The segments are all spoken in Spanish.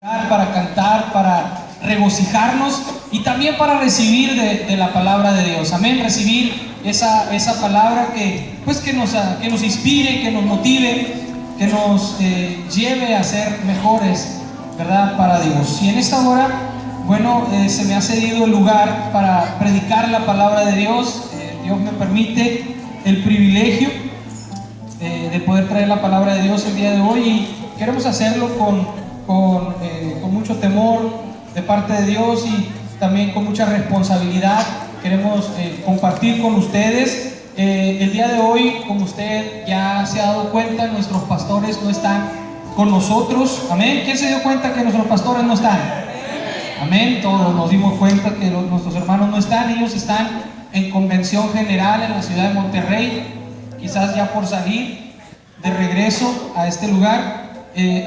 Para cantar, para regocijarnos y también para recibir de la palabra de Dios. Amén. Recibir esa palabra que nos inspire, que nos motive, que nos lleve a ser mejores, ¿verdad? Para Dios. Y en esta hora, se me ha cedido el lugar para predicar la palabra de Dios. Dios me permite el privilegio de poder traer la palabra de Dios el día de hoy, y queremos hacerlo con mucho temor de parte de Dios y también con mucha responsabilidad. Queremos compartir con ustedes el día de hoy. Como usted ya se ha dado cuenta, nuestros pastores no están con nosotros. Amén. ¿Quién se dio cuenta que nuestros pastores no están? Amén. Todos nos dimos cuenta que nuestros hermanos no están. Ellos están en convención general en la ciudad de Monterrey, quizás ya por salir de regreso a este lugar.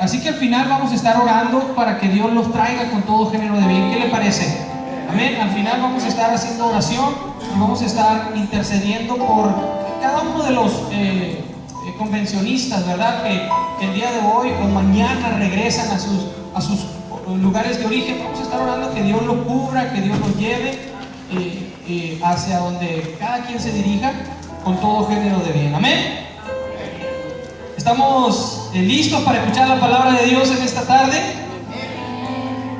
Así que al final vamos a estar orando para que Dios los traiga con todo género de bien. ¿Qué le parece? Amén. Al final vamos a estar haciendo oración y vamos a estar intercediendo por cada uno de los convencionistas, ¿verdad? Que el día de hoy o mañana regresan a sus lugares de origen. Vamos a estar orando que Dios los cubra, que Dios los lleve hacia donde cada quien se dirija con todo género de bien. Amén. ¿Estamos listos para escuchar la palabra de Dios en esta tarde?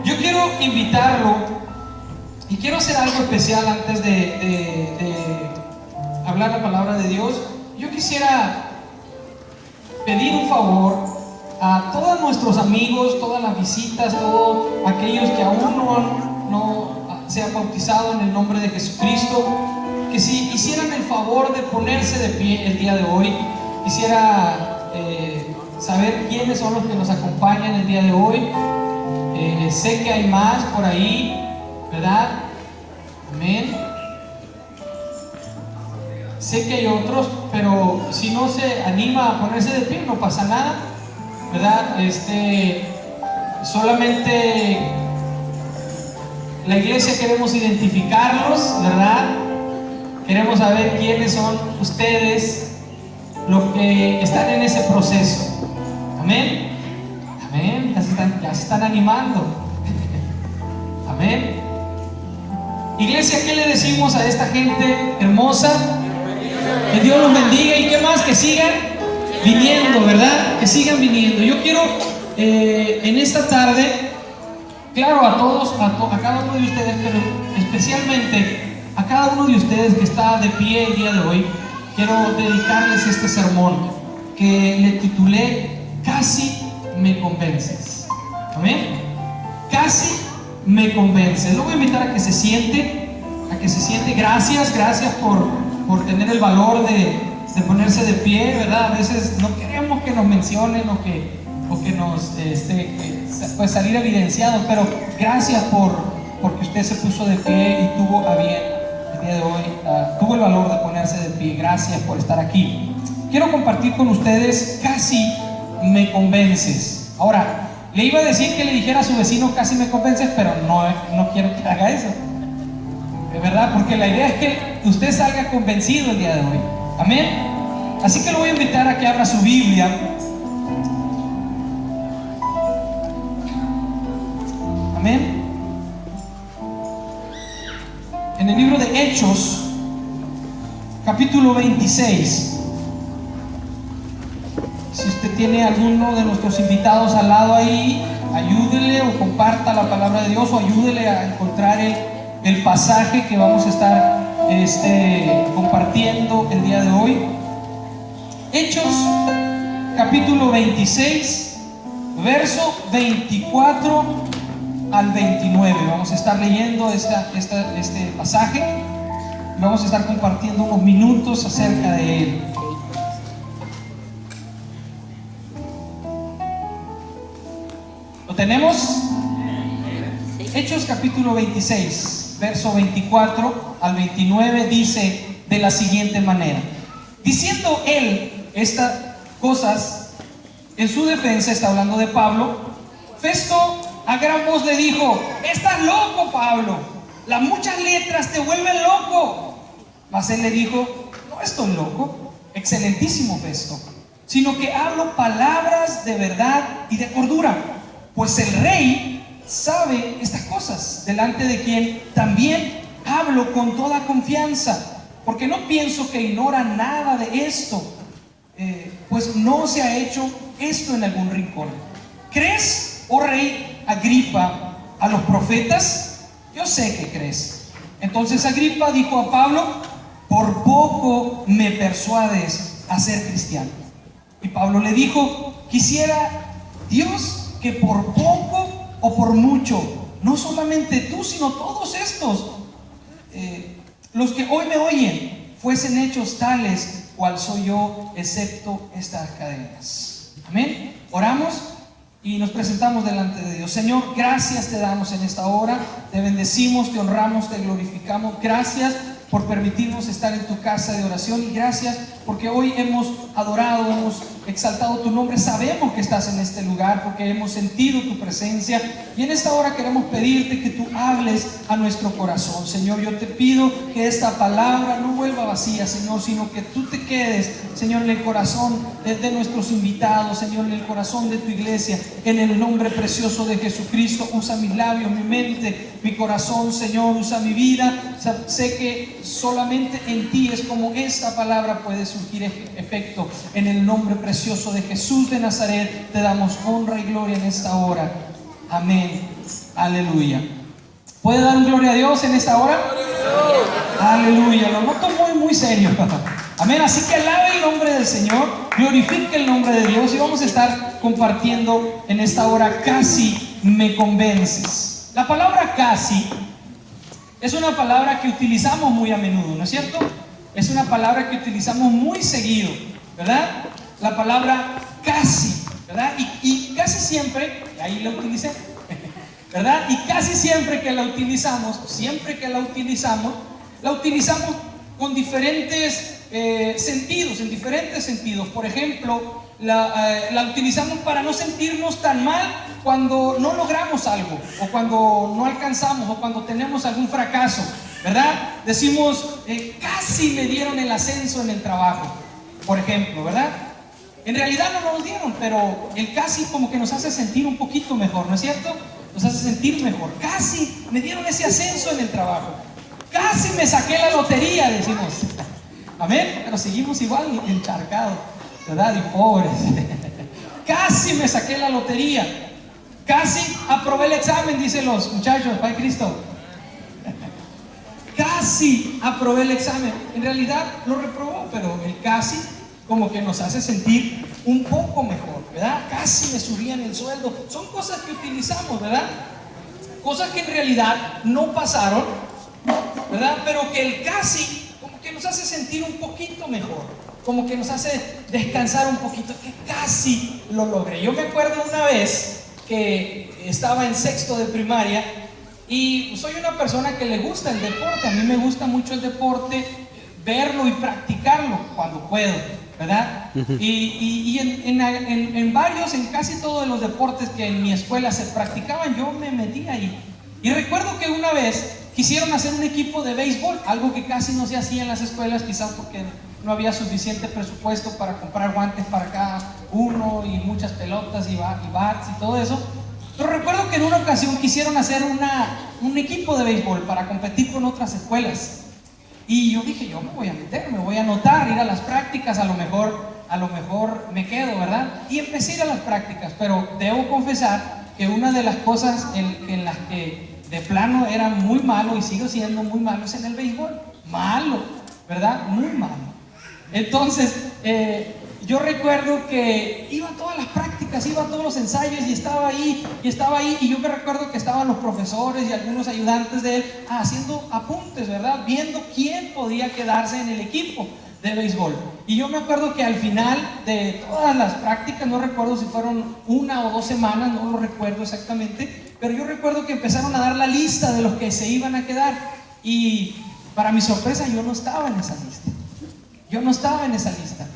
Yo quiero invitarlo y quiero hacer algo especial antes de hablar la palabra de Dios. Yo quisiera pedir un favor a todos nuestros amigos, todas las visitas, todos aquellos que aún no se han bautizado en el nombre de Jesucristo, que si hicieran el favor de ponerse de pie el día de hoy. Quisiera saber quiénes son los que nos acompañan el día de hoy. Sé que hay más por ahí, ¿verdad? Amén. Sé que hay otros, pero si no se anima a ponerse de pie, no pasa nada, ¿verdad? Solamente la iglesia queremos identificarlos, ¿verdad? Queremos saber quiénes son ustedes, los que están en ese proceso. Amén. Amén. Ya se están animando. Amén. Iglesia, ¿qué le decimos a esta gente hermosa? Que Dios los bendiga y qué más, que sigan viniendo, ¿verdad? Que sigan viniendo. Yo quiero en esta tarde, claro, a cada uno de ustedes, pero especialmente a cada uno de ustedes que está de pie el día de hoy, quiero dedicarles este sermón que le titulé Casi me convences. Amén. Casi me convences. Lo voy a invitar a que se siente, Gracias por tener el valor de ponerse de pie, ¿verdad? A veces no queremos que nos mencionen o que nos pues salir evidenciados, pero gracias porque usted se puso de pie y tuvo a bien el día de hoy, tuvo el valor de ponerse de pie. Gracias por estar aquí. Quiero compartir con ustedes Casi me convences. Ahora, le iba a decir que le dijera a su vecino casi me convences, pero no quiero que haga eso, de verdad, porque la idea es que usted salga convencido el día de hoy. Amén. Así que lo voy a invitar a que abra su Biblia amén, en el libro de Hechos, capítulo 26. Si usted tiene alguno de nuestros invitados al lado ahí, ayúdele o comparta la palabra de Dios, o ayúdele a encontrar el pasaje que vamos a estar compartiendo el día de hoy. Hechos, capítulo 26, verso 24 al 29. Vamos a estar leyendo este pasaje. Vamos a estar compartiendo unos minutos acerca de él. ¿Lo tenemos? Hechos capítulo 26, verso 24 al 29 dice de la siguiente manera: diciendo él estas cosas en su defensa, está hablando de Pablo, Festo a gran voz le dijo: estás loco, Pablo, las muchas letras te vuelven loco. Mas él le dijo: no estoy loco, excelentísimo Festo, sino que hablo palabras de verdad y de cordura. pues el rey sabe estas cosas, delante de quien también hablo con toda confianza, porque no pienso que ignora nada de esto, pues no se ha hecho esto en algún rincón. ¿Crees, oh rey Agripa, a los profetas? Yo sé que crees. Entonces Agripa dijo a Pablo: por poco me persuades a ser cristiano. Y Pablo le dijo: quisiera Dios que por poco o por mucho, no solamente tú, sino todos estos, los que hoy me oyen, fuesen hechos tales cual soy yo, excepto estas cadenas. Amén. Oramos y nos presentamos delante de Dios. Señor, gracias te damos en esta hora, te bendecimos, te honramos, te glorificamos. Gracias por permitirnos estar en tu casa de oración, y gracias porque hoy hemos adorado, hemos exaltado tu nombre. Sabemos que estás en este lugar porque hemos sentido tu presencia, y en esta hora queremos pedirte que tú hables a nuestro corazón. Señor, yo te pido que esta palabra no vuelva vacía, Señor, sino que tú te quedes, Señor, en el corazón de nuestros invitados, Señor, en el corazón de tu iglesia, en el nombre precioso de Jesucristo. Usa mis labios, mi mente, mi corazón, Señor, usa mi vida. Sé que solamente en ti es como esta palabra puede surgir efecto. En el nombre precioso de Jesús de Nazaret te damos honra y gloria en esta hora. Amén. Aleluya. ¿Puede dar gloria a Dios en esta hora? Aleluya. Lo noto muy serio. Amén. Así que alabe el nombre del Señor, glorifique el nombre de Dios, y vamos a estar compartiendo en esta hora Casi me convences. La palabra casi es una palabra que utilizamos muy a menudo, ¿no es cierto? Es una palabra que utilizamos muy seguido, ¿verdad? La palabra casi, ¿verdad? Y casi siempre, ahí la utilicé, ¿verdad? Y casi siempre que la utilizamos, la utilizamos con diferentes sentidos, en diferentes sentidos. Por ejemplo, la utilizamos para no sentirnos tan mal cuando no logramos algo, o cuando no alcanzamos, o cuando tenemos algún fracaso, ¿verdad? Decimos, casi me dieron el ascenso en el trabajo, por ejemplo, ¿verdad? En realidad no nos dieron, pero el casi como que nos hace sentir un poquito mejor, ¿no es cierto? Nos hace sentir mejor. Casi me dieron ese ascenso en el trabajo, casi me saqué la lotería, decimos. Amén. Pero seguimos igual encharcados, ¿verdad? Y pobres. Casi me saqué la lotería, casi aprobé el examen, dicen los muchachos, Padre Cristo. Casi aprobé el examen. En realidad lo reprobó, pero el casi como que nos hace sentir un poco mejor, ¿verdad? Casi me subían el sueldo. Son cosas que utilizamos, ¿verdad? Cosas que en realidad no pasaron, ¿verdad? Pero que el casi como que nos hace sentir un poquito mejor, como que nos hace descansar un poquito, que casi lo logré. Yo me acuerdo una vez que estaba en sexto de primaria, y soy una persona que le gusta el deporte. A mí me gusta mucho el deporte, verlo y practicarlo cuando puedo, ¿verdad? Y en varios, en casi todos los deportes que en mi escuela se practicaban, yo me metí ahí. Y recuerdo que una vez quisieron hacer un equipo de béisbol, algo que casi no se hacía en las escuelas, quizás porque no había suficiente presupuesto para comprar guantes para cada uno, y muchas pelotas y bats y todo eso. Pero recuerdo que en una ocasión quisieron hacer un equipo de béisbol para competir con otras escuelas. Y yo dije, yo me voy a meter, me voy a anotar, ir a las prácticas, a lo mejor me quedo, ¿verdad? Y empecé a ir a las prácticas, pero debo confesar que una de las cosas en las que de plano era muy malo, y sigo siendo muy malo, es en el béisbol. Malo, ¿verdad? Muy malo. Entonces, yo recuerdo que iba a todas las prácticas, iba a todos los ensayos, y estaba ahí, y yo me recuerdo que estaban los profesores y algunos ayudantes de él haciendo apuntes, ¿verdad? Viendo quién podía quedarse en el equipo de béisbol. Y yo me acuerdo que al final de todas las prácticas, no recuerdo si fueron 1 o 2 semanas, no lo recuerdo exactamente, pero yo recuerdo que empezaron a dar la lista de los que se iban a quedar, y para mi sorpresa yo no estaba en esa lista. Yo no estaba en esa lista.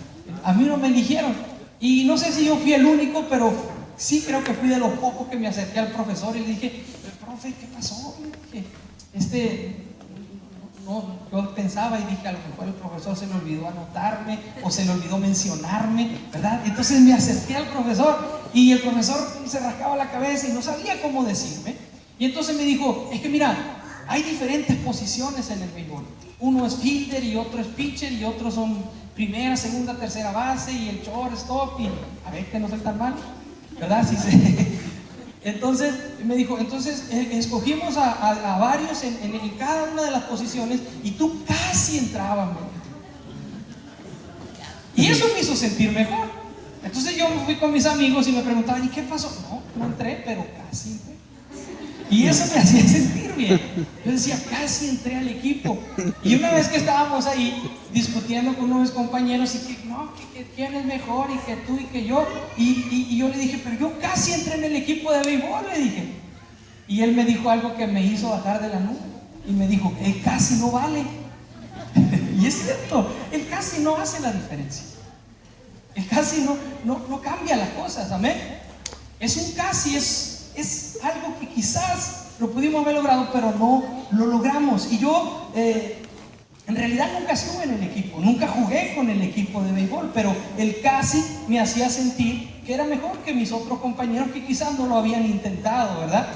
A mí no me eligieron. Y no sé si yo fui el único, pero sí creo que fui de los pocos que me acerqué al profesor y le dije, profe, ¿qué pasó? Yo pensaba y dije, a lo mejor el profesor se le olvidó anotarme, o se le olvidó mencionarme, ¿verdad? Entonces me acerqué al profesor Y el profesor se rascaba la cabeza y no sabía cómo decirme. Y entonces me dijo, es que mira, hay diferentes posiciones en el béisbol. Uno es fielder y otro es pitcher y otros son primera, segunda, tercera base y el shortstop. Y a ver, que no soy tan mal, ¿verdad? Sí, sí. Entonces me dijo, entonces escogimos a varios en cada una de las posiciones y tú casi entrabas, ¿no? Y eso me hizo sentir mejor. Entonces yo me fui con mis amigos y me preguntaban, ¿y qué pasó? No entré, pero casi entré. Y eso me hacía sentir bien. Yo decía, casi entré al equipo. Y una vez que estábamos ahí discutiendo con unos compañeros y que no, que quién es mejor y que tú y que yo, y yo le dije, pero yo casi entré en el equipo de béisbol, le dije. Y él me dijo algo que me hizo bajar de la nube y me dijo, el casi no vale. Y es cierto, el casi no hace la diferencia. El casi no cambia las cosas, amén. Es un casi, es algo que quizás lo pudimos haber logrado, pero no lo logramos. Y yo en realidad nunca estuve en el equipo, nunca jugué con el equipo de béisbol, pero el casi me hacía sentir que era mejor que mis otros compañeros que quizás no lo habían intentado, ¿verdad?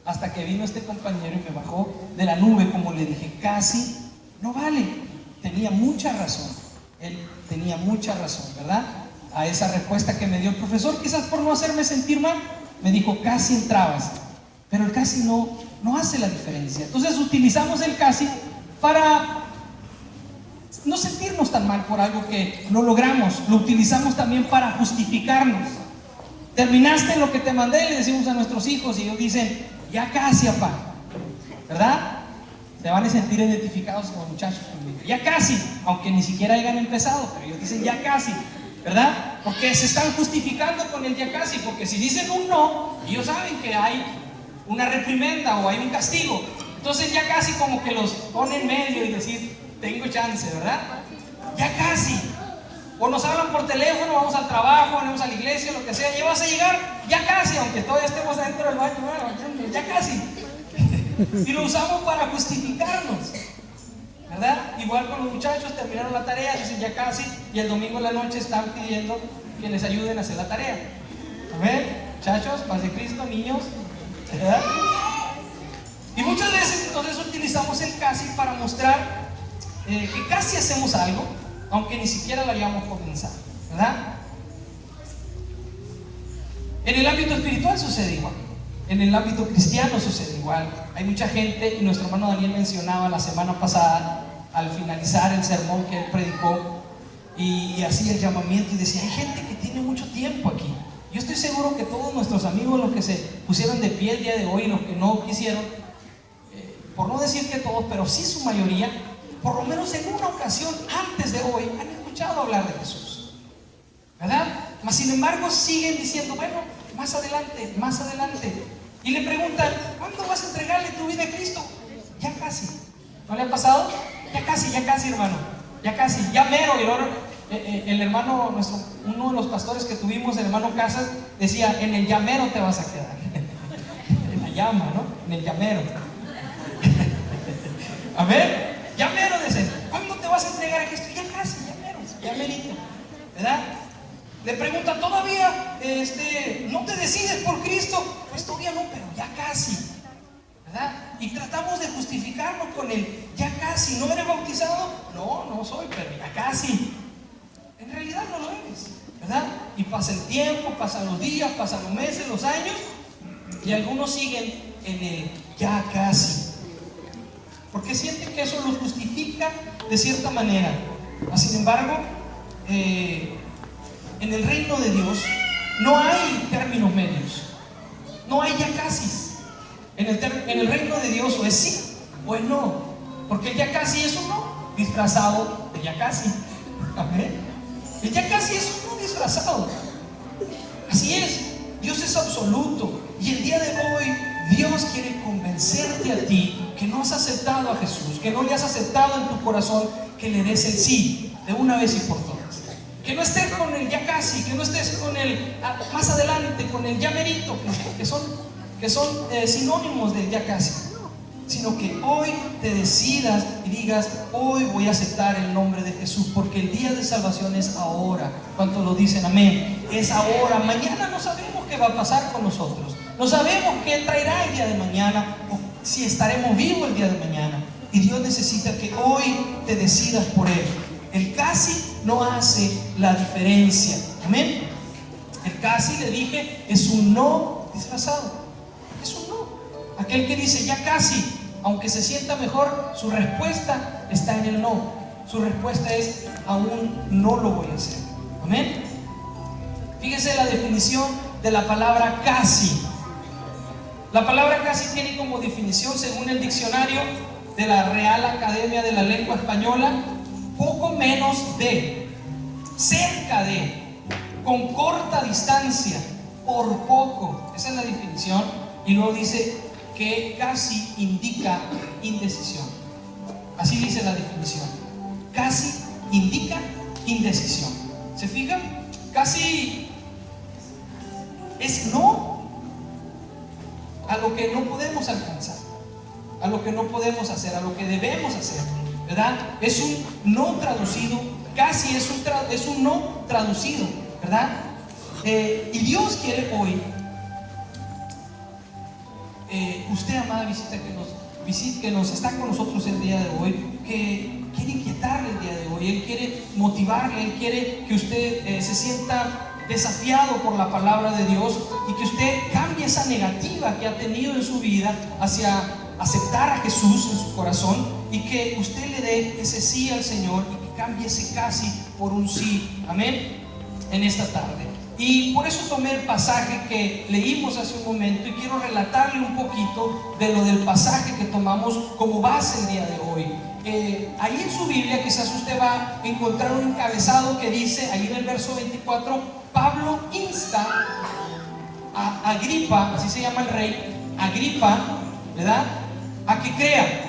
Hasta que vino este compañero y me bajó de la nube, como le dije, casi no vale. Tenía mucha razón, él tenía mucha razón, ¿verdad? A esa respuesta que me dio el profesor, quizás por no hacerme sentir mal, me dijo, casi entrabas, pero el casi no hace la diferencia. Entonces utilizamos el casi para no sentirnos tan mal por algo que no logramos. Lo utilizamos también para justificarnos. Terminaste lo que te mandé, le decimos a nuestros hijos, y ellos dicen, ya casi, papá, ¿verdad? Se van a sentir identificados como muchachos conmigo. Ya casi, aunque ni siquiera hayan empezado, pero ellos dicen ya casi, ¿verdad? Porque se están justificando con el ya casi, porque si dicen un no, ellos saben que hay una reprimenda o hay un castigo. Entonces ya casi como que los pone en medio y decir, tengo chance, ¿verdad? Ya casi. O nos hablan por teléfono, vamos al trabajo, vamos a la iglesia, lo que sea, ya vas a llegar, ya casi, aunque todavía estemos dentro del baño, ya casi. Y lo usamos para justificarnos, ¿verdad? Igual con los muchachos, terminaron la tarea, dicen ya casi, y el domingo en la noche están pidiendo que les ayuden a hacer la tarea. A ver, muchachos, paz de Cristo, niños, ¿verdad? Y muchas veces entonces utilizamos el casi para mostrar que casi hacemos algo, aunque ni siquiera lo hayamos comenzado, ¿verdad? En el ámbito espiritual sucede igual, en el ámbito cristiano sucede igual. Hay mucha gente, y nuestro hermano Daniel mencionaba la semana pasada, al finalizar el sermón que él predicó, y hacía el llamamiento y decía, hay gente que tiene mucho tiempo aquí. Yo estoy seguro que todos nuestros amigos, los que se pusieron de pie el día de hoy, los que no quisieron, por no decir que todos, pero sí su mayoría, por lo menos en una ocasión antes de hoy han escuchado hablar de Jesús, ¿verdad? Mas sin embargo siguen diciendo, bueno, más adelante, más adelante. Y le preguntan, ¿cuándo vas a entregarle tu vida a Cristo? Ya casi. ¿No le ha pasado? Ya casi, hermano. Ya casi, ya mero. Y ahora el hermano, uno de los pastores que tuvimos, el hermano Casas, decía, en el llamero te vas a quedar. En la llama, ¿no? En el llamero. A ver, ya mero, dice, ¿cuándo te vas a entregar a Cristo? Ya casi, ya mero, ya merito, ¿verdad? Le pregunta, ¿todavía no te decides por Cristo? Pues todavía no, pero ya casi, ¿verdad? Y tratamos de justificarnos con el ya casi. ¿No eres bautizado? No soy, pero ya casi. En realidad no lo eres, ¿verdad? Y pasa el tiempo, pasan los días, pasan los meses, los años, y algunos siguen en el ya casi, porque sienten que eso los justifica de cierta manera. Sin embargo, en el reino de Dios no hay términos medios, no hay ya casi. En el reino de Dios o es sí o es no, porque el ya casi es un no disfrazado de ya casi. Amén. El ya casi es un no disfrazado. Así es, Dios es absoluto, y el día de hoy Dios quiere convencerte a ti que no has aceptado a Jesús, que no le has aceptado en tu corazón, que le des el sí de una vez y por todas. Que no estés con el ya casi, que no estés con el más adelante, con el ya merito, que son sinónimos del ya casi. sino que hoy te decidas y digas: hoy voy a aceptar el nombre de Jesús, porque el día de salvación es ahora. ¿Cuántos lo dicen? Amén. Es ahora. Mañana no sabemos qué va a pasar con nosotros, no sabemos qué traerá el día de mañana, o si estaremos vivos el día de mañana. Y Dios necesita que hoy te decidas por Él. El casi no hace la diferencia. Amén. El casi, le dije, es un no disfrazado. Es un no. Aquel que dice ya casi, aunque se sienta mejor, su respuesta está en el no. Su respuesta es: aún no lo voy a hacer. Amén. Fíjense la definición de la palabra casi. La palabra casi tiene como definición, según el diccionario de la Real Academia de la Lengua Española, poco menos de, cerca de, con corta distancia, por poco. Esa es la definición. Y luego dice que casi indica indecisión. Así dice la definición. Casi indica indecisión. ¿Se fijan? Casi es no a lo que no podemos alcanzar, a lo que no podemos hacer, a lo que debemos hacer, ¿verdad? Es un no traducido. Casi es un no traducido, ¿verdad? Y Dios quiere hoy, usted, amada visita que nos está con nosotros el día de hoy, que quiere inquietarle el día de hoy. Él quiere motivarle, Él quiere que usted se sienta desafiado por la palabra de Dios, y que usted cambie esa negativa que ha tenido en su vida hacia aceptar a Jesús en su corazón, y que usted le dé ese sí al Señor, y que cambie ese casi por un sí. Amén. En esta tarde. Y por eso tomé el pasaje que leímos hace un momento, y quiero relatarle un poquito de lo del pasaje que tomamos como base el día de hoy. Ahí en su Biblia quizás usted va a encontrar un encabezado que dice, ahí en el verso 24, Pablo insta a Agripa, así se llama el rey, Agripa, ¿verdad?, a que crea.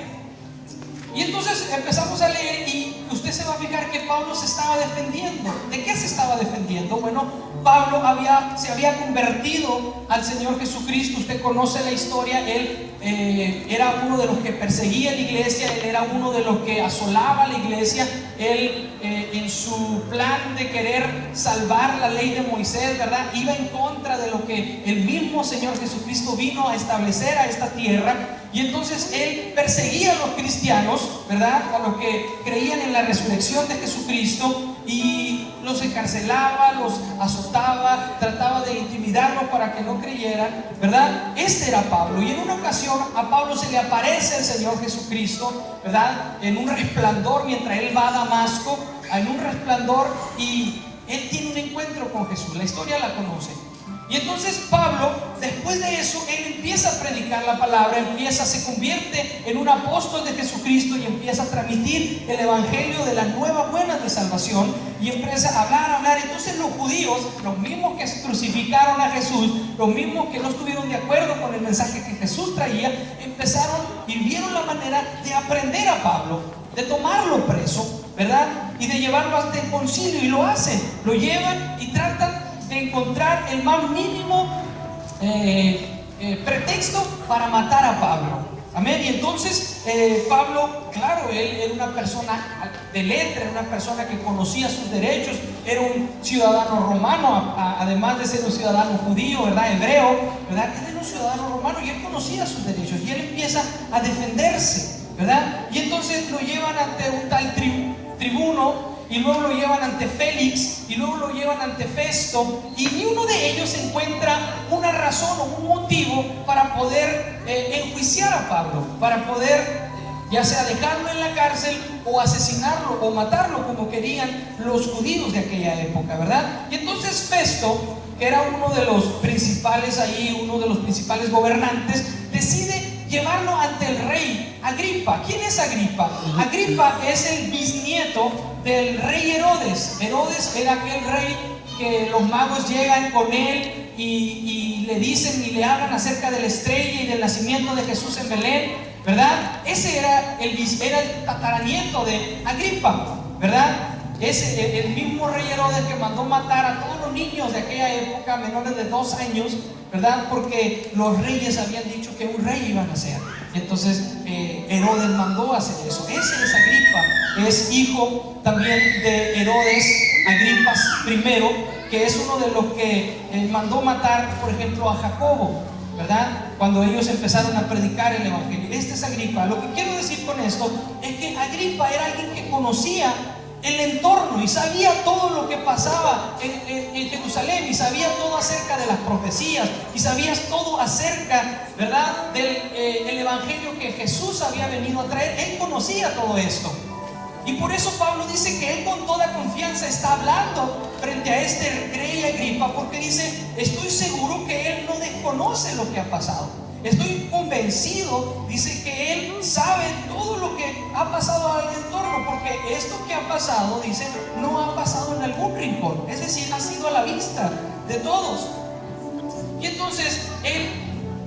Y entonces empezamos a leer, y usted se va a fijar que Pablo se estaba defendiendo. ¿De qué se estaba defendiendo? Bueno, Pablo se había convertido al Señor Jesucristo. Usted conoce la historia. Él era uno de los que perseguía la iglesia, él era uno de los que asolaba la iglesia. Él, en su plan de querer salvar la ley de Moisés, ¿verdad?, iba en contra de lo que el mismo Señor Jesucristo vino a establecer a esta tierra. Y entonces él perseguía a los cristianos, ¿verdad?, a los que creían en la resurrección de Jesucristo, y los encarcelaba, los azotaba, trataba de intimidarlos para que no creyeran, ¿verdad? Este era Pablo. Y en una ocasión a Pablo se le aparece el Señor Jesucristo, ¿verdad?, en un resplandor, mientras él va a Damasco, en un resplandor, y él tiene un encuentro con Jesús. La historia la conoce. Y entonces Pablo, después de eso, él empieza a predicar la palabra, se convierte en un apóstol de Jesucristo, y empieza a transmitir el evangelio de las nuevas buenas de salvación, y empieza a hablar. Entonces los judíos, los mismos que crucificaron a Jesús, los mismos que no estuvieron de acuerdo con el mensaje que Jesús traía, empezaron y vieron la manera de aprender a Pablo, de tomarlo preso, ¿verdad?, y de llevarlo hasta el concilio. Y lo hacen, lo llevan y tratan de encontrar el más mínimo pretexto para matar a Pablo. Amén. Y entonces Pablo, claro, él era una persona de letra, era una persona que conocía sus derechos, era un ciudadano romano, además de ser un ciudadano judío, ¿verdad?, hebreo, ¿verdad?, él era un ciudadano romano, y él conocía sus derechos, y él empieza a defenderse, ¿verdad? Y entonces lo llevan ante un tal tribuno, y luego lo llevan ante Félix, y luego lo llevan ante Festo, y ni uno de ellos encuentra una razón o un motivo para poder enjuiciar a Pablo, para poder ya sea dejarlo en la cárcel o asesinarlo o matarlo, como querían los judíos de aquella época, ¿verdad? Y entonces Festo, que era uno de los principales ahí, uno de los principales gobernantes, decide llevarlo ante el rey Agripa. ¿Quién es Agripa? Agripa es el bisnieto del rey Herodes. Herodes era aquel rey que los magos llegan con él y le dicen y le hablan acerca de la estrella y del nacimiento de Jesús en Belén, ¿verdad? Ese era el tataranieto de Agripa, ¿verdad? Es el mismo rey Herodes que mandó matar a todos los niños de aquella época, menores de 2 años, ¿verdad? Porque los reyes habían dicho que un rey iba a nacer. Y entonces Herodes mandó a hacer eso. Ese es Agripa, es hijo también de Herodes Agripas I, que es uno de los que mandó matar, por ejemplo, a Jacobo, ¿verdad? Cuando ellos empezaron a predicar el evangelio. Este es Agripa. Lo que quiero decir con esto es que Agripa era alguien que conocía el entorno y sabía todo lo que pasaba en Jerusalén, y sabía todo acerca de las profecías, y sabías todo acerca, ¿verdad?, del el evangelio que Jesús había venido a traer. Él conocía todo esto, y por eso Pablo dice que él con toda confianza está hablando frente a este rey Agripa, porque dice: estoy seguro que él no desconoce lo que ha pasado. Estoy convencido, dice, que él sabe todo lo que ha pasado al entorno, porque esto que ha pasado, dice, no ha pasado en algún rincón, es decir, ha sido a la vista de todos. Y entonces él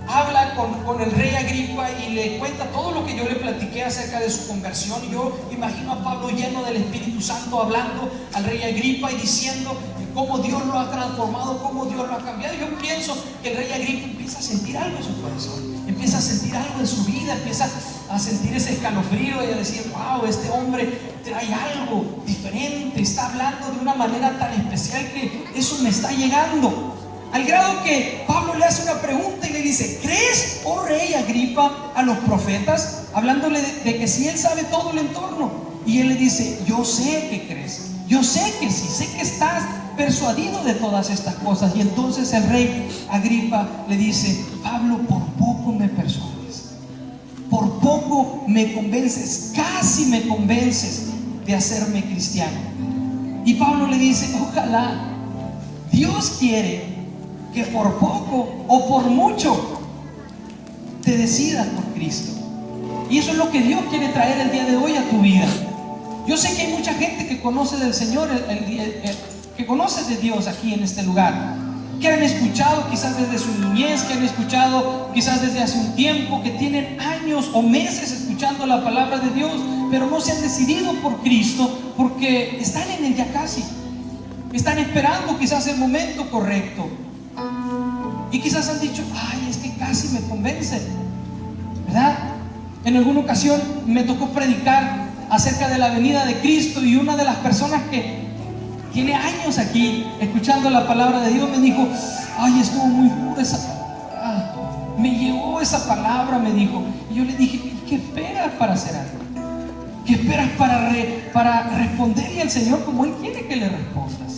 habla con el rey Agripa y le cuenta todo lo que yo le platiqué acerca de su conversión. Y yo imagino a Pablo lleno del Espíritu Santo hablando al rey Agripa y diciendo cómo Dios lo ha transformado, cómo Dios lo ha cambiado. Yo pienso que el rey Agripa empieza a sentir algo en su corazón, empieza a sentir algo en su vida, empieza a sentir ese escalofrío y a decir: wow, este hombre trae algo diferente, está hablando de una manera tan especial que eso me está llegando. Al grado que Pablo le hace una pregunta y le dice: ¿crees, oh rey Agripa, a los profetas? Hablándole de que si él sabe todo el entorno. Y él le dice: yo sé que crees, yo sé que sí, sé que estás persuadido de todas estas cosas. Y entonces el rey Agripa le dice: Pablo, por poco me persuades, por poco me convences, casi me convences de hacerme cristiano. Y Pablo le dice: ojalá Dios quiere que por poco o por mucho te decidas por Cristo. Y eso es lo que Dios quiere traer el día de hoy a tu vida. Yo sé que hay mucha gente que conoce del Señor, que conoce de Dios aquí en este lugar, que han escuchado quizás desde su niñez, que han escuchado quizás desde hace un tiempo, que tienen años o meses escuchando la palabra de Dios, pero no se han decidido por Cristo porque están en el ya casi, están esperando quizás el momento correcto. Y quizás han dicho: ay, es que casi me convence, ¿verdad? En alguna ocasión me tocó predicar acerca de la venida de Cristo, y una de las personas que tiene años aquí escuchando la palabra de Dios me dijo: ay, estuvo muy dura me llegó esa palabra, me dijo. Y yo le dije: ¿qué esperas para hacer algo? ¿Qué esperas para responderle al Señor como Él quiere que le respondas?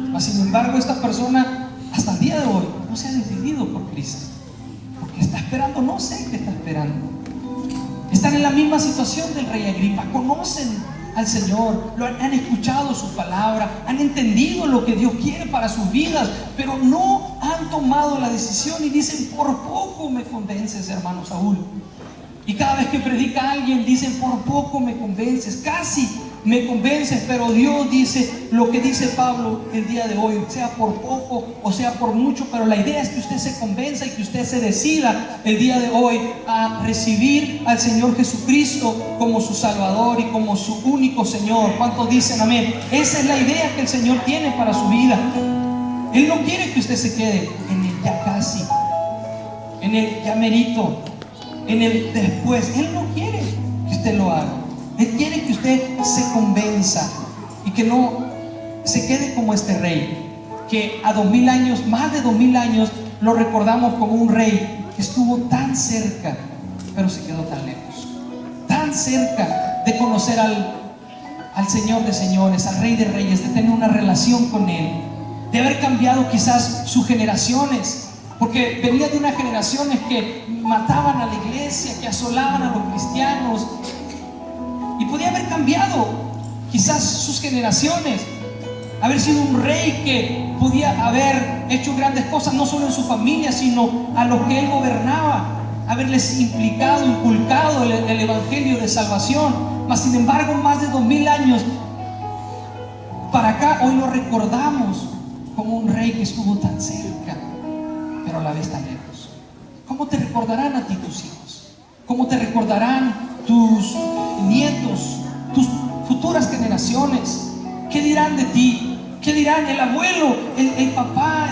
Mas, sin embargo, esta persona hasta el día de hoy no se ha decidido por Cristo, porque está esperando, no sé qué está esperando. Están en la misma situación del rey Agripa, conocen al Señor, han escuchado su palabra, han entendido lo que Dios quiere para sus vidas, pero no han tomado la decisión y dicen: por poco me convences, hermano Saúl. Y cada vez que predica alguien dicen: por poco me convences, casi me convences. Pero Dios dice lo que dice Pablo el día de hoy: sea por poco o sea por mucho, pero la idea es que usted se convenza y que usted se decida el día de hoy a recibir al Señor Jesucristo como su Salvador y como su único Señor. ¿Cuántos dicen amén? Esa es la idea que el Señor tiene para su vida. Él no quiere que usted se quede en el ya casi, en el ya merito, en el después. Él no quiere que usted lo haga. Él quiere que usted se convenza y que no se quede como este rey, que a 2000 años, más de 2000 años, lo recordamos como un rey que estuvo tan cerca, pero se quedó tan lejos, tan cerca de conocer al Señor de señores, al Rey de reyes, de tener una relación con Él, de haber cambiado quizás sus generaciones, porque venía de unas generaciones que mataban a la iglesia, que asolaban a los cristianos. Y podía haber cambiado quizás sus generaciones, haber sido un rey que podía haber hecho grandes cosas, no solo en su familia, sino a los que él gobernaba, haberles inculcado el evangelio de salvación. Mas sin embargo, más de 2000 años para acá, hoy lo recordamos como un rey que estuvo tan cerca, pero a la vez tan lejos. ¿Cómo te recordarán a ti tus hijos? ¿Cómo te recordarán tus nietos, tus futuras generaciones? ¿Qué dirán de ti? ¿Qué dirán? El abuelo, el papá,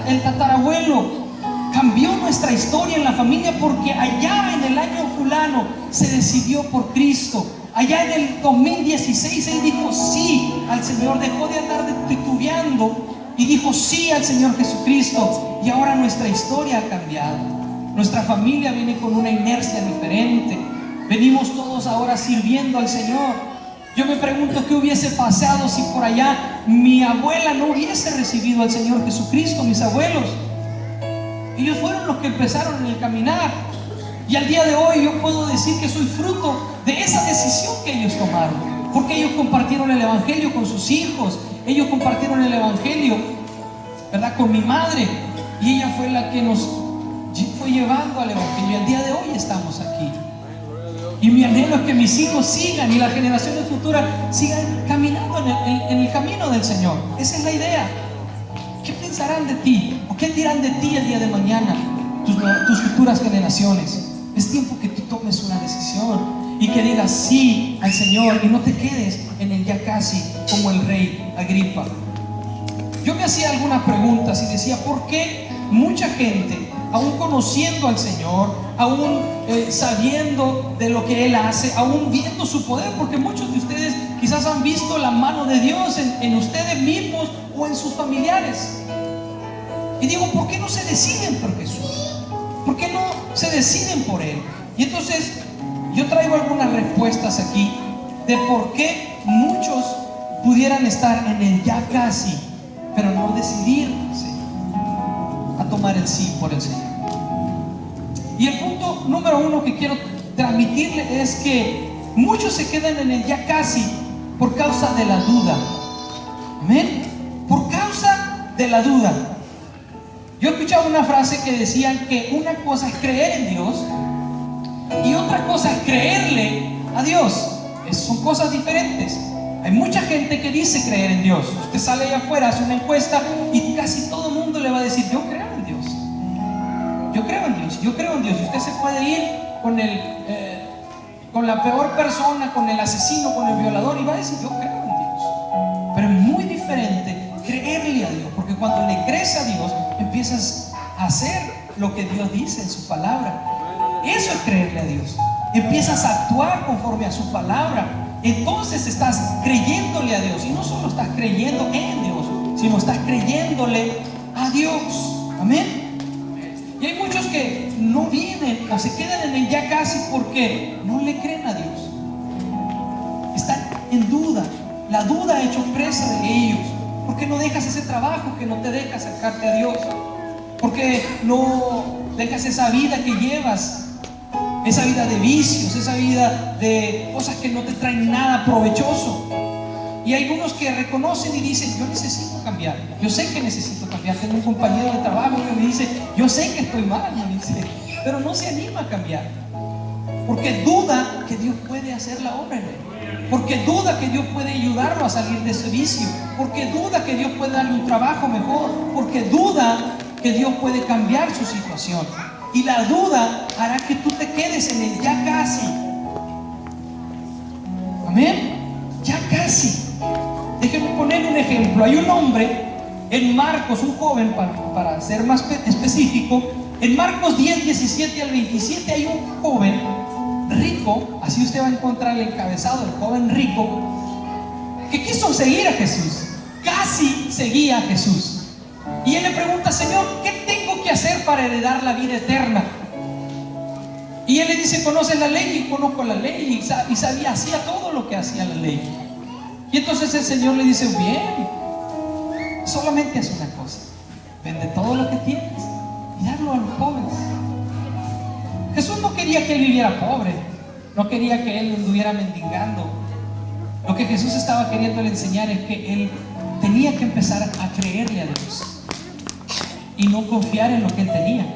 el tatarabuelo. Cambió nuestra historia en la familia porque allá en el año fulano se decidió por Cristo. Allá en el 2016 él dijo sí al Señor, dejó de andar titubeando y dijo sí al Señor Jesucristo. Y ahora nuestra historia ha cambiado. Nuestra familia viene con una inercia diferente. Venimos todos ahora sirviendo al Señor. Yo me pregunto qué hubiese pasado si por allá mi abuela no hubiese recibido al Señor Jesucristo, mis abuelos. Ellos fueron los que empezaron en el caminar. Y al día de hoy yo puedo decir que soy fruto de esa decisión que ellos tomaron. Porque ellos compartieron el Evangelio con sus hijos. Ellos compartieron el Evangelio, ¿verdad?, con mi madre. Y ella fue la que nos fue llevando al Evangelio. Y al día de hoy estamos aquí. Y mi anhelo es que mis hijos sigan y las generaciones futuras sigan caminando en el camino del Señor. Esa es la idea. ¿Qué pensarán de ti? ¿O qué dirán de ti el día de mañana tus futuras generaciones? Es tiempo que tú tomes una decisión y que digas sí al Señor y no te quedes en el ya casi como el rey Agripa. Yo me hacía algunas preguntas y decía, ¿por qué mucha gente, aún conociendo al Señor, aún sabiendo de lo que Él hace, aún viendo su poder, porque muchos de ustedes quizás han visto la mano de Dios en ustedes mismos o en sus familiares? Y digo, ¿por qué no se deciden por Jesús? ¿Por qué no se deciden por Él? Y entonces yo traigo algunas respuestas aquí de por qué muchos pudieran estar en el ya casi, pero no decidirse a tomar el sí por el Señor. Y el punto número uno que quiero transmitirle es que muchos se quedan en el ya casi por causa de la duda. Amén. Por causa de la duda. Yo escuchaba una frase que decían que una cosa es creer en Dios y otra cosa es creerle a Dios. Son cosas diferentes. Hay mucha gente que dice creer en Dios. Usted sale allá afuera, hace una encuesta y casi todo el mundo le va a decir, yo creo en Dios. Yo creo en Dios, yo creo en Dios. Y usted se puede ir con la peor persona, con el asesino, con el violador y va a decir, yo creo en Dios. Pero es muy diferente creerle a Dios, porque cuando le crees a Dios, empiezas a hacer lo que Dios dice en su palabra. Eso es creerle a Dios. Empiezas a actuar conforme a su palabra. Entonces estás creyéndole a Dios. Y no solo estás creyendo en Dios, sino estás creyéndole a Dios. Amén. Y hay muchos que no vienen o se quedan en el ya casi porque no le creen a Dios. Están en duda. La duda ha hecho presa de ellos. ¿Por qué no dejas ese trabajo que no te deja acercarte a Dios? ¿Por qué no dejas esa vida que llevas? Esa vida de vicios, esa vida de cosas que no te traen nada provechoso. Y hay algunos que reconocen y dicen, yo necesito cambiar. Yo sé que necesito cambiar. Tengo un compañero de trabajo que me dice, yo sé que estoy mal, me dice, pero no se anima a cambiar. Porque duda que Dios puede hacer la obra en él. Porque duda que Dios puede ayudarlo a salir de ese vicio. Porque duda que Dios puede darle un trabajo mejor. Porque duda que Dios puede cambiar su situación. Y la duda hará que tú te quedes en el ya casi. Amén. Ya casi. Déjenme poner un ejemplo. Hay un hombre en Marcos, un joven, para ser más específico, en Marcos 10, 17 al 27 hay un joven rico, así usted va a encontrar el encabezado, el joven rico, que quiso seguir a Jesús, casi seguía a Jesús. Y él le pregunta, Señor, ¿qué tengo que hacer para heredar la vida eterna? Y él le dice, ¿conoces la ley? Y conozco la ley, y sabía, hacía todo lo que hacía la ley. Y entonces el Señor le dice, bien, solamente haz una cosa, vende todo lo que tienes y dalo a los pobres. Jesús no quería que él viviera pobre, no quería que él anduviera mendigando. Lo que Jesús estaba queriendo enseñar es que él tenía que empezar a creerle a Dios y no confiar en lo que él tenía,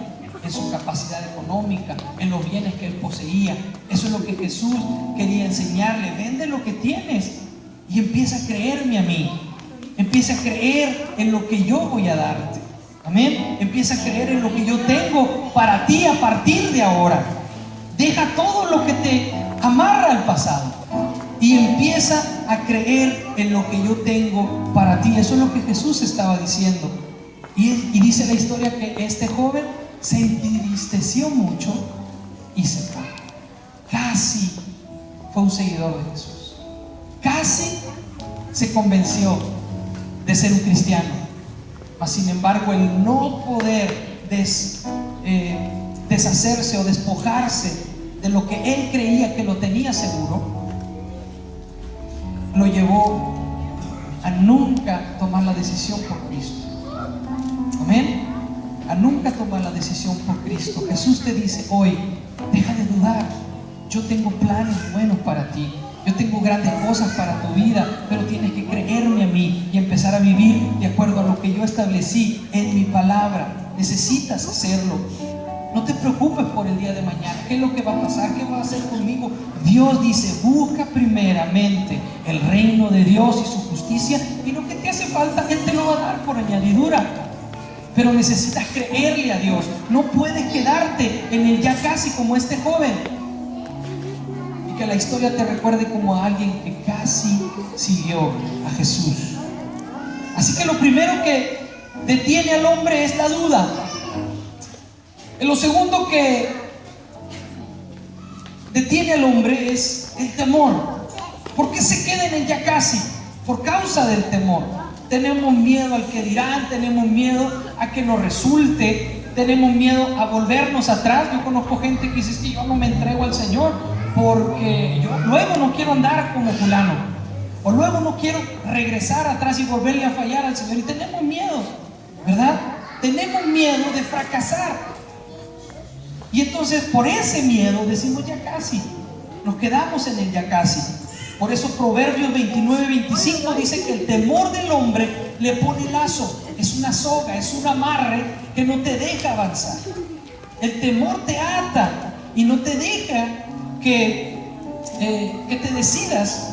en su capacidad económica, en los bienes que él poseía. Eso es lo que Jesús quería enseñarle. Vende lo que tienes y empieza a creerme a mí. Empieza a creer en lo que yo voy a darte. Amén. Empieza a creer en lo que yo tengo para ti a partir de ahora. Deja todo lo que te amarra al pasado. y empieza a creer en lo que yo tengo para ti. Eso es lo que Jesús estaba diciendo. Y dice la historia que este joven se entristeció mucho y se fue. Casi fue un seguidor de Jesús. Casi se convenció de ser un cristiano. Mas sin embargo, el no poder deshacerse o despojarse de lo que él creía que lo tenía seguro, lo llevó a nunca tomar la decisión por Cristo. Amén. A nunca tomar la decisión por Cristo. Jesús te dice hoy: deja de dudar. Yo tengo planes buenos para ti. Yo tengo grandes cosas para tu vida, pero tienes que creerme a mí y empezar a vivir de acuerdo a lo que yo establecí en mi palabra. Necesitas hacerlo. No te preocupes por el día de mañana. ¿Qué es lo que va a pasar? ¿Qué va a hacer conmigo? Dios dice: busca primeramente el reino de Dios y su justicia, y lo que te hace falta Él te lo va a dar por añadidura. Pero necesitas creerle a Dios. No puedes quedarte en el ya casi como este joven, y que la historia te recuerde como a alguien que casi siguió a Jesús. Así que lo primero que detiene al hombre es la duda. Lo segundo que detiene al hombre es el temor. ¿Por qué se queda en el ya casi? Por causa del temor. Tenemos miedo al que dirán, tenemos miedo a que nos resulte, tenemos miedo a volvernos atrás. Yo conozco gente que dice: que yo no me entrego al Señor porque yo luego no quiero andar como fulano, o luego no quiero regresar atrás y volverle a fallar al Señor. Y tenemos miedo, ¿verdad? Tenemos miedo de fracasar. Y entonces por ese miedo decimos ya casi, nos quedamos en el ya casi. Por eso Proverbios 29:25 dice que el temor del hombre le pone lazo. Es una soga, es un amarre que no te deja avanzar. El temor te ata y no te deja que te decidas,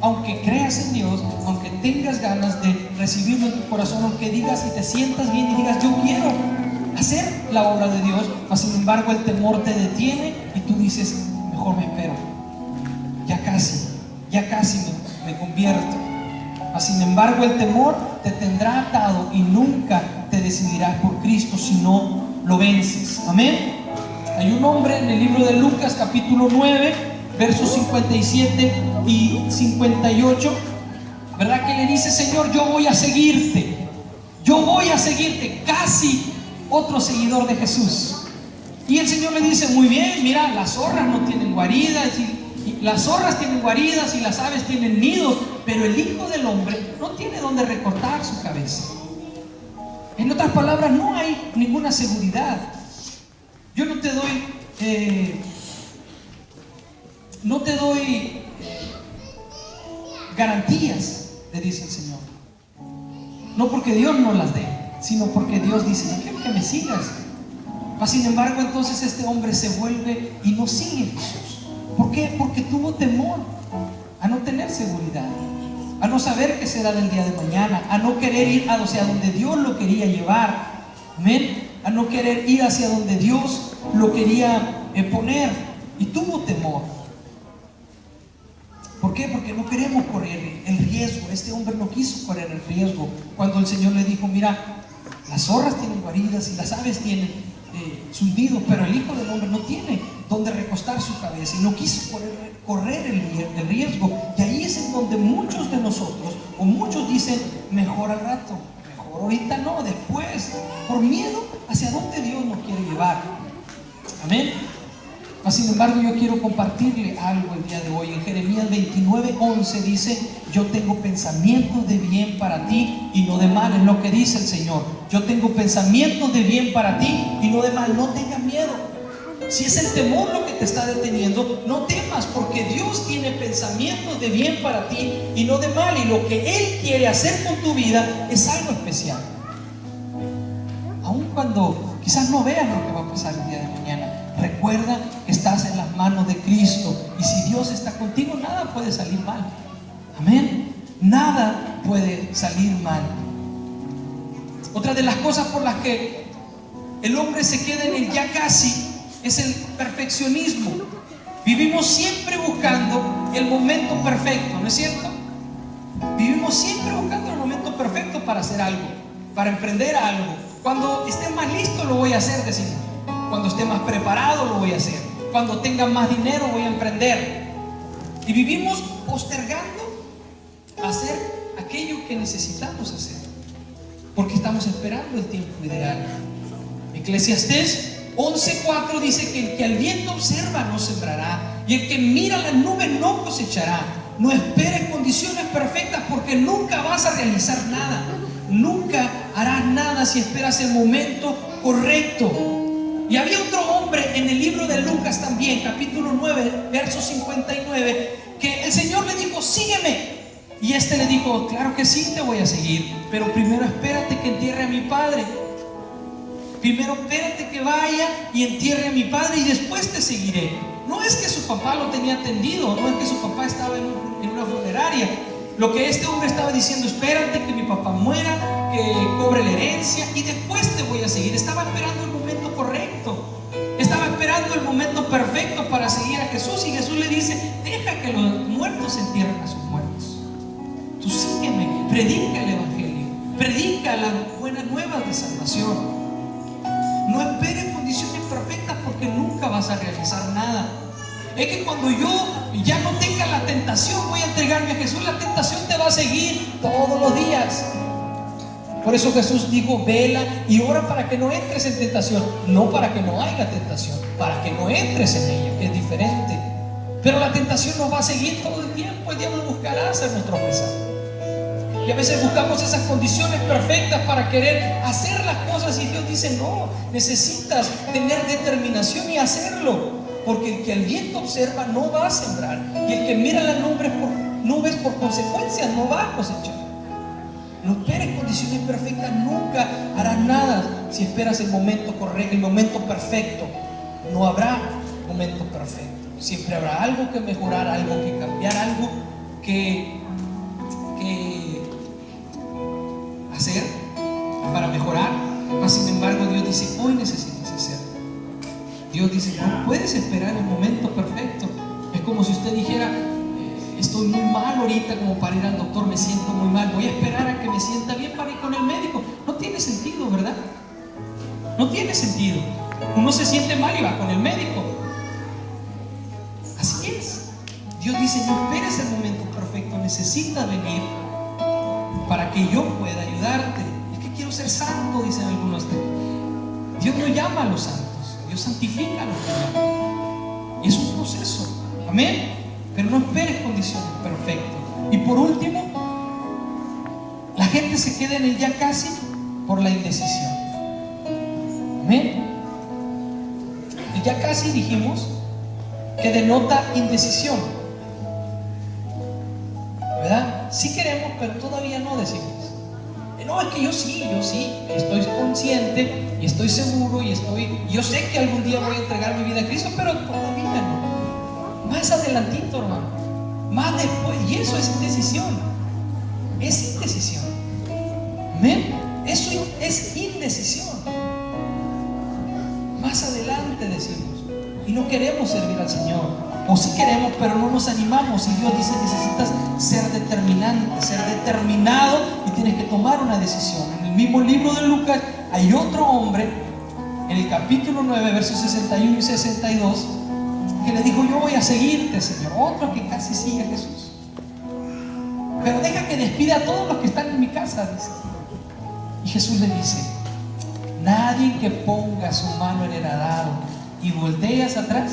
aunque creas en Dios, aunque tengas ganas de recibirlo en tu corazón, aunque digas y te sientas bien y digas: yo quiero hacer la obra de Dios. Mas sin embargo el temor te detiene y tú dices: mejor me espero, ya casi me convierto. Mas sin embargo el temor te tendrá atado y nunca te decidirás por Cristo si no lo vences. Amén. Hay un hombre en el libro de Lucas capítulo 9 versos 57 y 58, ¿verdad? Que le dice: Señor, yo voy a seguirte, casi otro seguidor de Jesús. Y el Señor le dice: muy bien, mira, las zorras no tienen guaridas, y las zorras tienen guaridas y las aves tienen nidos, pero el Hijo del Hombre no tiene donde recortar su cabeza. En otras palabras, no hay ninguna seguridad. Yo no te doy garantías, le dice el Señor. No porque Dios no las dé, sino porque Dios dice: yo quiero que me sigas. Mas sin embargo, entonces este hombre se vuelve y no sigue a Jesús. ¿Por qué? Porque tuvo temor a no tener seguridad, a no saber qué será del día de mañana, a no querer ir hacia donde Dios lo quería llevar. Amén. A no querer ir hacia donde Dios lo quería poner. Y tuvo temor. ¿Por qué? Porque no queremos correr el riesgo. Este hombre no quiso correr el riesgo. Cuando el Señor le dijo: mira, las zorras tienen guaridas y las aves tienen sus nidos, pero el Hijo del Hombre no tiene donde recostar su cabeza. Y no quiso correr el riesgo. Y ahí es en donde muchos de nosotros, o muchos dicen: mejor al rato, mejor ahorita no, después, por miedo hacia dónde Dios nos quiere llevar. Amén. Mas sin embargo, yo quiero compartirle algo el día de hoy. En Jeremías 29:11 dice: yo tengo pensamientos de bien para ti y no de mal. Es lo que dice el Señor. Yo tengo pensamientos de bien para ti y no de mal. No tengas miedo. Si es el temor lo que te está deteniendo, no temas, porque Dios tiene pensamientos de bien para ti y no de mal. Y lo que Él quiere hacer con tu vida es algo especial. Aun cuando quizás no veas lo que va a pasar el día de mañana, recuerda que estás en las manos de Cristo, y si Dios está contigo, nada puede salir mal. Amén. Nada puede salir mal. Otra de las cosas por las que el hombre se queda en el ya casi es el perfeccionismo. Vivimos siempre buscando el momento perfecto, ¿no es cierto? Vivimos siempre buscando el momento perfecto para hacer algo, para emprender algo. Cuando esté más listo lo voy a hacer, decimos. Cuando esté más preparado lo voy a hacer. Cuando tenga más dinero voy a emprender. Y vivimos postergando hacer aquello que necesitamos hacer, porque estamos esperando el tiempo ideal. Eclesiastés 11:4 dice que el que al viento observa no sembrará, y el que mira las nubes no cosechará. No esperes condiciones perfectas, porque nunca vas a realizar nada. Nunca harás nada si esperas el momento correcto. Y había otro hombre en el libro de Lucas también, capítulo 9, verso 59, que el Señor le dijo: sígueme. Y este le dijo: claro que sí, te voy a seguir, pero primero espérate que entierre a mi padre. Primero espérate que vaya y entierre a mi padre y después te seguiré. No es que su papá lo tenía atendido, no es que su papá estaba en una funeraria. Lo que este hombre estaba diciendo: espérate que mi papá muera, que cobre la herencia y después te voy a seguir. Estaba esperando el momento correcto, estaba esperando el momento perfecto para seguir a Jesús. Y Jesús le dice: deja que los muertos entierren a sus muertos. Tú sígueme, predica el evangelio, predica las buenas nuevas de salvación. No esperes condiciones perfectas, porque nunca vas a realizar nada. Es que cuando yo ya no tenga la tentación, voy a entregarme a Jesús. La tentación te va a seguir todos los días. Por eso Jesús dijo: vela y ora para que no entres en tentación. No para que no haya tentación, para que no entres en ella, que es diferente. Pero la tentación nos va a seguir todo el tiempo. El diablo buscará hacer nuestro pesar. Y a veces buscamos esas condiciones perfectas para querer hacer las cosas, y Dios dice: no, necesitas tener determinación y hacerlo, porque el que al viento observa no va a sembrar, y el que mira las nubes por consecuencia no va a cosechar. No esperes condiciones perfectas, nunca harás nada. Si esperas el momento correcto, el momento perfecto, no habrá momento perfecto. Siempre habrá algo que mejorar, algo que cambiar, algo que hacer para mejorar. Mas sin embargo, Dios dice: hoy necesitas hacer. Dios dice: no puedes esperar el momento perfecto. Es como si usted dijera: estoy muy mal ahorita como para ir al doctor, me siento muy mal, voy a esperar a que me sienta bien para ir con el médico. No tiene sentido, ¿verdad? No tiene sentido. Uno se siente mal y va con el médico. Así es. Dios dice: no esperes el momento perfecto, necesitas venir para que yo pueda ayudarte. Es que quiero ser santo, dicen algunos. Dios no llama a los santos, Dios santifica a los que llaman. Y es un proceso, amén. Pero no esperes condiciones perfectas. Y por último, la gente se queda en el ya casi por la indecisión, amén. El ya casi, dijimos, que denota indecisión, ¿verdad? Sí queremos, pero todavía no, decimos. No, es que yo sí, estoy consciente y estoy seguro y yo sé que algún día voy a entregar mi vida a Cristo, pero todavía no. Más adelantito, hermano, más después. Y eso es indecisión. Es indecisión. ¿Amén? Eso es indecisión. Más adelante decimos. Y no queremos servir al Señor. O sí queremos, pero no nos animamos. Y Dios dice: necesitas ser determinante, ser determinado, y tienes que tomar una decisión. En el mismo libro de Lucas hay otro hombre, en el capítulo 9, versos 61 y 62, que le dijo: yo voy a seguirte, Señor. Otro que casi sigue a Jesús. Pero deja que despida a todos los que están en mi casa, dice. Y Jesús le dice: nadie que ponga su mano en el arado y voltee hacia atrás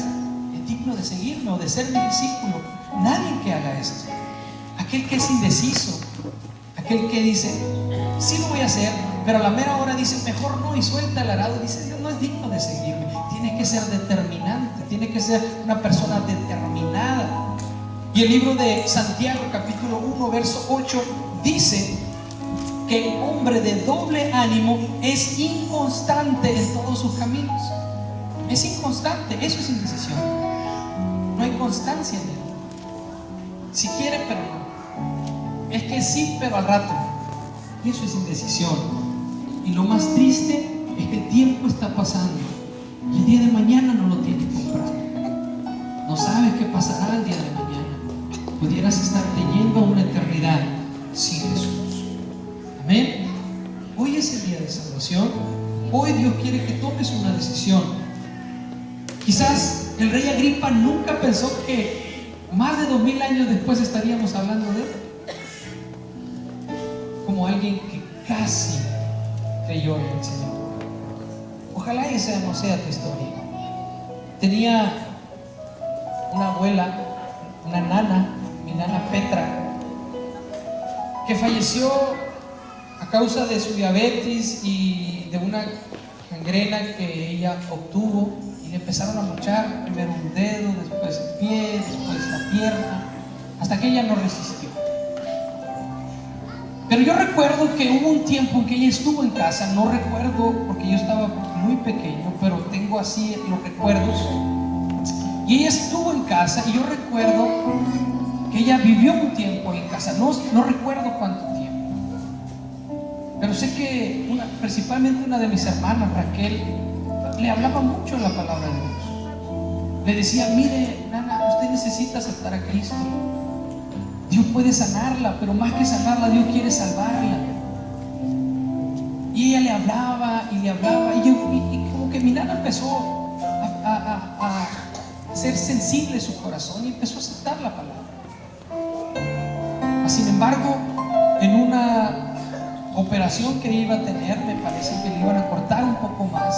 es digno de seguirme o de ser mi discípulo. Nadie que haga esto. Aquel que es indeciso, aquel que dice: sí lo voy a hacer, pero a la mera hora dice: mejor no, y suelta el arado, dice: Dios no es digno de seguirme. Tienes que ser determinante, tienes que ser una persona determinada. Y el libro de Santiago, capítulo 1, verso 8, dice que el hombre de doble ánimo es inconstante en todos sus caminos. Es inconstante, eso es indecisión. No hay constancia en él. Si quiere, pero no. Es que sí, pero al rato. Y eso es indecisión. Y lo más triste es que el tiempo está pasando y el día de mañana no lo tienes comprado. No sabes qué pasará el día de mañana. pudieras estar leyendo una eternidad sin Jesús. Amén. Hoy es el día de salvación. Hoy Dios quiere que tomes una decisión. Quizás el rey Agripa nunca pensó que más de 2000 años después estaríamos hablando de él como alguien que casi creyó en el Señor. Ojalá esa no sea tu historia. Tenía una abuela, una nana, mi nana Petra, que falleció a causa de su diabetes y de una gangrena que ella obtuvo, y le empezaron a mochar primero un dedo, después el pie, después la pierna, hasta que ella no resistió. Pero yo recuerdo que hubo un tiempo en que ella estuvo en casa, no recuerdo porque yo estaba muy pequeño, pero tengo así los recuerdos. Y ella estuvo en casa, y yo recuerdo que ella vivió un tiempo en casa, no recuerdo cuánto tiempo, pero sé que principalmente una de mis hermanas, Raquel, le hablaba mucho la palabra de Dios. Le decía: mire, nana, usted necesita aceptar a Cristo. Dios puede sanarla, pero más que sanarla, Dios quiere salvarla. Y ella le hablaba y le hablaba, y como que mi nana empezó a ser sensible su corazón y empezó a aceptar la palabra. Sin embargo, en una operación que iba a tener, me parece que le iban a cortar un poco más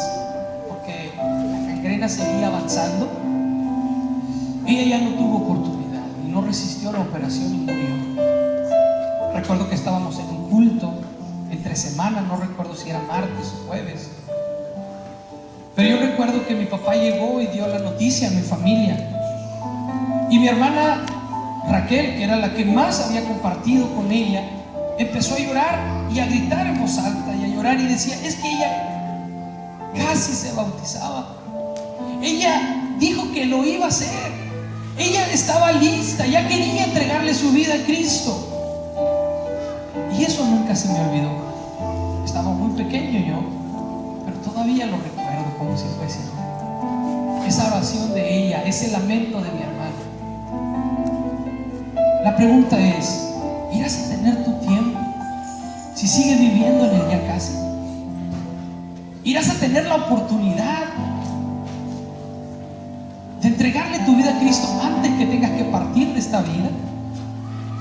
porque la gangrena seguía avanzando. Ella ya no tuvo oportunidad y no resistió la operación y murió. Recuerdo que estábamos en un culto entre semanas, no recuerdo si era martes o jueves, pero yo recuerdo que mi papá llegó y dio la noticia a mi familia, y mi hermana Raquel, que era la que más había compartido con ella, empezó a llorar y a gritar en voz alta y a llorar, y decía: es que ella casi se bautizaba, ella dijo que lo iba a hacer, ella estaba lista, ya quería entregarle su vida a Cristo. Y eso nunca se me olvidó. Estaba muy pequeño yo, pero todavía lo recuerdo como si fuese esa oración de ella, ese lamento de mi hermana. La pregunta es: ¿irás a tener tu tiempo si sigues viviendo en el ya casi? ¿Irás a tener la oportunidad de entregarle tu vida a Cristo antes que tengas que partir de esta vida?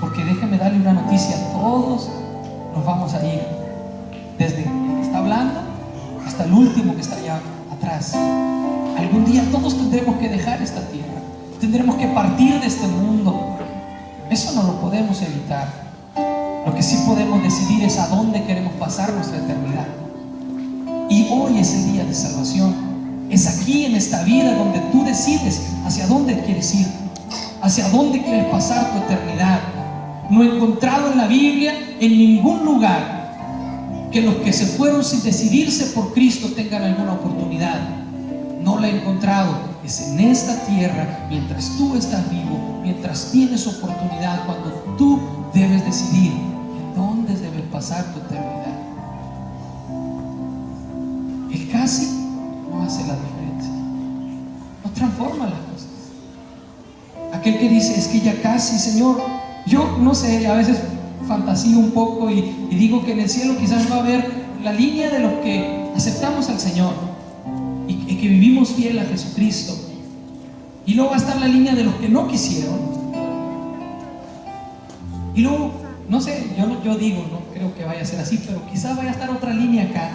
Porque déjame darle una noticia: todos nos vamos a ir, desde el que está hablando hasta el último que está allá atrás. Algún día todos tendremos que dejar esta tierra, tendremos que partir de este mundo. Eso no lo podemos evitar. Lo que sí podemos decidir es a dónde queremos pasar nuestra eternidad. Y hoy es el día de salvación. Es aquí en esta vida donde tú decides hacia dónde quieres ir, hacia dónde quieres pasar tu eternidad. No he encontrado en la Biblia, en ningún lugar, que los que se fueron sin decidirse por Cristo tengan alguna oportunidad. No la he encontrado. Es en esta tierra, mientras tú estás vivo, mientras tienes oportunidad, cuando tú debes decidir en dónde debes pasar tu eternidad. El casi no hace la diferencia, no transforma las cosas. Aquel que dice: es que ya casi, Señor, yo no sé, a veces fantasío un poco y digo que en el cielo quizás va a haber la línea de los que aceptamos al Señor y que vivimos fiel a Jesucristo, y luego va a estar la línea de los que no quisieron, y luego, no sé, yo digo, no creo que vaya a ser así, pero quizás vaya a estar otra línea acá,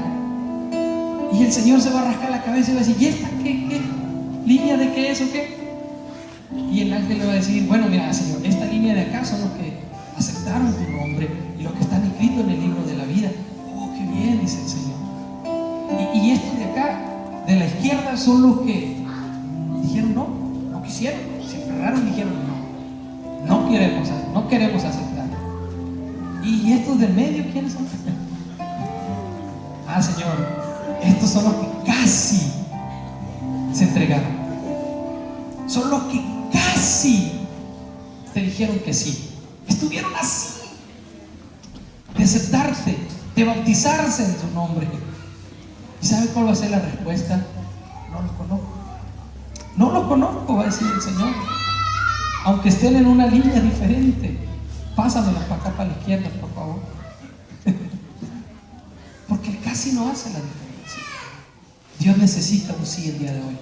y el Señor se va a rascar la cabeza y va a decir: ¿y esta qué? ¿Línea de qué es o qué? Y el ángel le va a decir: bueno, mira, Señor, esta línea de acá son los que aceptaron tu nombre y los que están inscritos en el libro de la vida. Oh, qué bien, dice el Señor. Y estos de acá, de la izquierda, son los que dijeron no quisieron, se aferraron y dijeron no queremos aceptar. ¿Y estos del medio quiénes son? Señor, estos son los que casi se entregaron, son los que casi te dijeron que sí, estuvieron así de aceptarte, de bautizarse en tu nombre. ¿Y sabe cuál va a ser la respuesta? No lo conozco, va a decir el Señor. aunque estén en una línea diferente. Pásamela para acá, para la izquierda, por favor. Porque casi no hace la diferencia. Dios necesita un sí el día de hoy.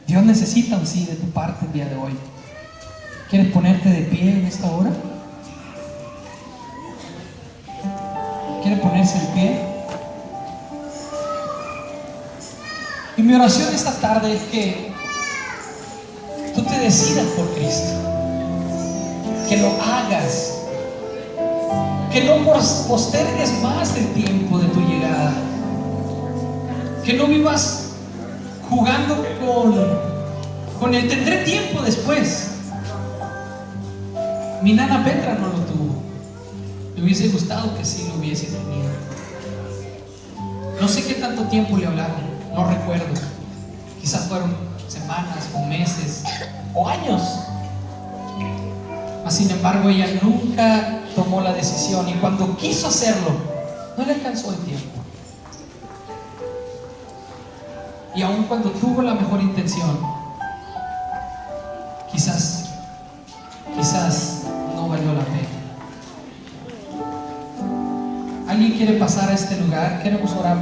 Dios necesita un sí de tu parte el día de hoy. ¿Quieres ponerte de pie en esta hora? ¿Quiere ponerse de pie? Y mi oración esta tarde es que tú te decidas por Cristo, que lo hagas, que no postergues más el tiempo de tu llegada, que no vivas jugando con el tendré tiempo después. Mi nana Petra no lo tuvo. Me hubiese gustado que sí lo hubiese tenido. No sé qué tanto tiempo le hablaron, no recuerdo. Quizás fueron semanas o meses o años. Mas sin embargo ella nunca tomó la decisión, y cuando quiso hacerlo no le alcanzó el tiempo. Y aun cuando tuvo la mejor intención, quizás no valió la pena. ¿Alguien quiere pasar a este lugar? Queremos orar.